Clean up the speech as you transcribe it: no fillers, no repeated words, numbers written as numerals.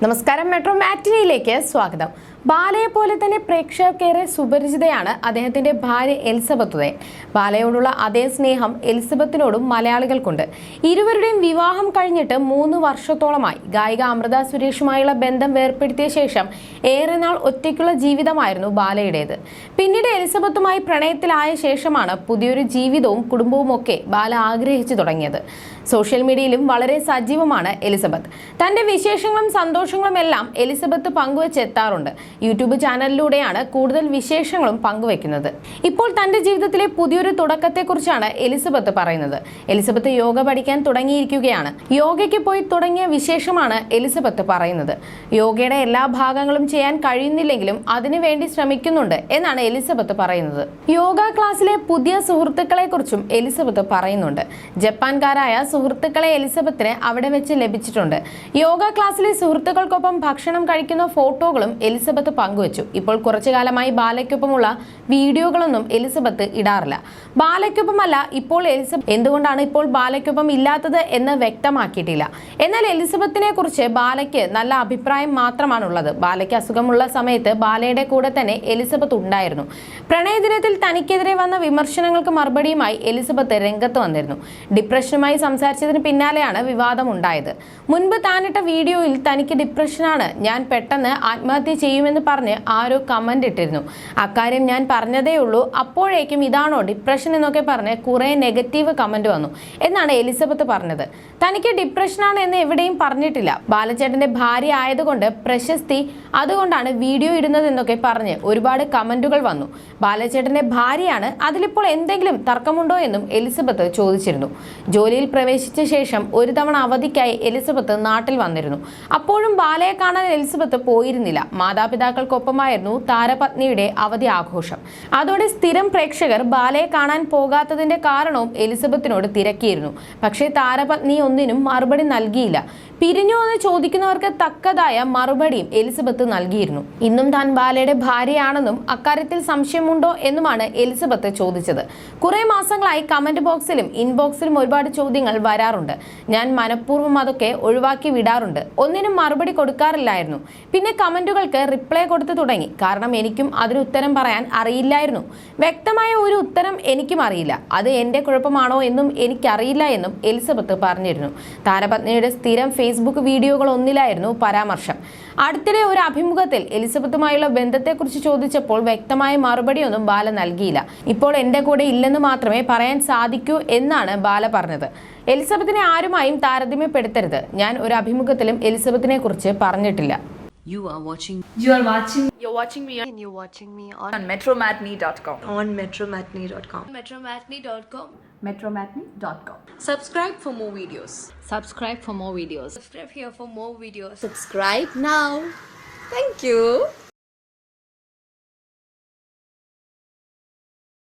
നമസ്കാരം മെട്രോ മാറ്റിനിയിലേക്ക് സ്വാഗതം. ബാലയെ പോലെ തന്നെ പ്രേക്ഷകർക്കേറെ സുപരിചിതയാണ് അദ്ദേഹത്തിന്റെ ഭാര്യ എലിസബത്ത് ഉദയൻ. ബാലയോടുള്ള അതേ സ്നേഹം എലിസബത്തിനോടും മലയാളികൾക്കുണ്ട്. ഇരുവരുടെയും വിവാഹം കഴിഞ്ഞിട്ട് 3 വർഷത്തോളമായി. ഗായിക അമൃത സുരേഷുമായുള്ള ബന്ധം വേർപ്പെടുത്തിയ ശേഷം ഏറെ നാൾ ഒറ്റയ്ക്കുള്ള ജീവിതമായിരുന്നു ബാലയുടേത്. പിന്നീട് എലിസബത്തുമായി പ്രണയത്തിലായ ശേഷമാണ് പുതിയൊരു ജീവിതവും കുടുംബവും ഒക്കെ ബാല ആഗ്രഹിച്ചു തുടങ്ങിയത്. സോഷ്യൽ മീഡിയയിലും വളരെ സജീവമാണ് എലിസബത്ത്. തന്റെ വിശേഷങ്ങളും സന്തോഷങ്ങളും എല്ലാം എലിസബത്ത് പങ്കുവെച്ചെത്താറുണ്ട്. യൂട്യൂബ് ചാനലിലൂടെയാണ് കൂടുതൽ വിശേഷങ്ങളും പങ്കുവെക്കുന്നത്. ഇപ്പോൾ തന്റെ ജീവിതത്തിലെ പുതിയൊരു തുടക്കത്തെക്കുറിച്ചാണ് എലിസബത്ത് പറയുന്നത്. എലിസബത്ത് യോഗ പഠിക്കാൻ തുടങ്ങിയിരിക്കുകയാണ്. യോഗയ്ക്ക് പോയി തുടങ്ങിയ വിശേഷമാണ് എലിസബത്ത് പറയുന്നത്. യോഗയുടെ എല്ലാ ഭാഗങ്ങളും ചെയ്യാൻ കഴിയുന്നില്ലെങ്കിലും അതിനുവേണ്ടി ശ്രമിക്കുന്നുണ്ട് എന്നാണ് എലിസബത്ത് പറയുന്നത്. യോഗ ക്ലാസ്സിലെ പുതിയ സുഹൃത്തുക്കളെ കുറിച്ചും എലിസബത്ത് പറയുന്നുണ്ട്. ജപ്പാൻകാരായ സുഹൃത്തുക്കളെ എലിസബത്തിന് അവിടെ വെച്ച് ലഭിച്ചിട്ടുണ്ട്. യോഗ ക്ലാസ്സിലെ സുഹൃത്തുക്കൾക്കൊപ്പം ഭക്ഷണം കഴിക്കുന്ന ഫോട്ടോകളും എലിസബത്ത് പങ്കുവച്ചു. ഇപ്പോൾ കുറച്ചു കാലമായി ബാലയ്ക്കൊപ്പമുള്ള വീഡിയോകളൊന്നും എലിസബത്ത് ഇടാറില്ല. ബാലയ്ക്കൊപ്പമല്ല ഇപ്പോൾ എലിസബത്ത്. എന്തുകൊണ്ടാണ് ഇപ്പോൾ ബാലയ്ക്കൊപ്പം ഇല്ലാത്തത് എന്ന് വ്യക്തമാക്കിയിട്ടില്ല. എന്നാൽ എലിസബത്തിനെ കുറിച്ച് ബാലയ്ക്ക് നല്ല അഭിപ്രായം മാത്രമാണുള്ളത്. ബാലയ്ക്ക് അസുഖമുള്ള സമയത്ത് ബാലയുടെ കൂടെ തന്നെ എലിസബത്ത് ഉണ്ടായിരുന്നു. പ്രണയദിനത്തിൽ തനിക്കെതിരെ വന്ന വിമർശനങ്ങൾക്ക് മറുപടിയുമായി എലിസബത്ത് രംഗത്ത് വന്നിരുന്നു. ഡിപ്രഷനുമായി സംസാരിച്ചതിന് പിന്നാലെയാണ് വിവാദം ഉണ്ടായത്. മുൻപ് താനിട്ട വീഡിയോയിൽ തനിക്ക് ഡിപ്രഷനാണ്, ഞാൻ പെട്ടെന്ന് ആത്മഹത്യ ചെയ്യുമെന്ന് പറഞ്ഞ് ആരോ കമന്റ് ഇട്ടിരുന്നു. അക്കാര്യം ഞാൻ പറഞ്ഞതേ ഉള്ളൂ, അപ്പോഴേക്കും ഇതാണോ ഡിപ്രഷൻ എന്നൊക്കെ പറഞ്ഞ് കുറെ നെഗറ്റീവ് കമന്റ് വന്നു എന്നാണ് എലിസബത്ത് പറഞ്ഞത്. തനിക്ക് ഡിപ്രഷനാണ് എന്ന് എവിടെയും പറഞ്ഞിട്ടില്ല. ബാലചേട്ടന്റെ ഭാര്യ ആയതുകൊണ്ട് പ്രശസ്തി, അതുകൊണ്ടാണ് വീഡിയോ ഇടുന്നത് എന്നൊക്കെ പറഞ്ഞ് ഒരുപാട് കമന്റുകൾ വന്നു. ബാലചേട്ടന്റെ ഭാര്യയാണ്, അതിലിപ്പോൾ എന്തെങ്കിലും തർക്കമുണ്ടോ എന്നും എലിസബത്ത് ചോദിച്ചിരുന്നു. ജോലിയിൽ പ്രവേശിച്ച ശേഷം ഒരു തവണ അവധിക്കായി എലിസബത്ത് നാട്ടിൽ വന്നിരുന്നു. അപ്പോഴും ബാലയെ കാണാൻ എലിസബത്ത് പോയിരുന്നില്ല. മാതാപിതാക്കൾക്കൊപ്പമായിരുന്നു താരപത്നിയുടെ അവധി ആഘോഷം. അതോടെ സ്ഥിരം പ്രേക്ഷകർ ബാലയെ കാണാൻ പോകാത്തതിന്റെ കാരണവും എലിസബത്തിനോട് തിരക്കിയിരുന്നു. പക്ഷേ താരപത്നി ഒന്നിനും മറുപടി നൽകിയില്ല. പിരിഞ്ഞു എന്ന് ചോദിക്കുന്നവർക്ക് തക്കതായ മറുപടിയും എലിസബത്ത് നൽകിയിരുന്നു. ഇന്നും താൻ ബാലയുടെ ഭാര്യയാണെന്നും അക്കാര്യത്തിൽ സംശയമുണ്ടോ എന്നുമാണ് എലിസബത്ത് ചോദിച്ചത്. കുറെ മാസങ്ങളായി കമന്റ് ബോക്സിലും ഇൻബോക്സിലും ഒരുപാട് ചോദ്യങ്ങൾ വരാറുണ്ട്. ഞാൻ മനഃപൂർവ്വം അതൊക്കെ ഒഴിവാക്കി വിടാറുണ്ട്. ഒന്നിനും മറുപടി കൊടുക്കാറില്ലായിരുന്നു. പിന്നെ കമന്റുകൾക്ക് റിപ്ലൈ കൊടുത്തു തുടങ്ങി. കാരണം എനിക്കും അതിന് ഉത്തരം പറയാൻ അറിയില്ലായിരുന്നു. വ്യക്തമായ ഒരു ഉത്തരം എനിക്കും അറിയില്ല. അത് എന്റെ കുഴപ്പമാണോ എന്നും എനിക്കറിയില്ല എന്നും എലിസബത്ത് പറഞ്ഞിരുന്നു. താരപത്നിയുടെ സ്ഥിരം ഫേസ്ബുക്ക് വീഡിയോകൾ ഒന്നിലായിരുന്നു പരാമർശം. അടുത്തിടെ ഒരു അഭിമുഖത്തിൽ എലിസബത്തുമായുള്ള ബന്ധത്തെക്കുറിച്ച് ചോദിച്ചപ്പോൾ വ്യക്തമായ മറുപടിയൊന്നും ബാല നൽകിയില്ല. ഇപ്പോൾ എന്റെ കൂടെ ഇല്ലെന്ന് മാത്രമേ പറയാൻ സാധിക്കൂ എന്നാണ് ബാല പറഞ്ഞത്. എലിസബത്തിനെ ആരുമായും താരതമ്യപ്പെടുത്തരുത്. ഞാൻ ഒരു അഭിമുഖത്തിലും എലിസബത്തിനെ കുറിച്ച് പറഞ്ഞിട്ടില്ല. You're watching me on metromatney.com. on metromatney.com. metromatney.com. Subscribe for more videos. Subscribe for more videos. Subscribe here for more videos. Subscribe now. Thank you.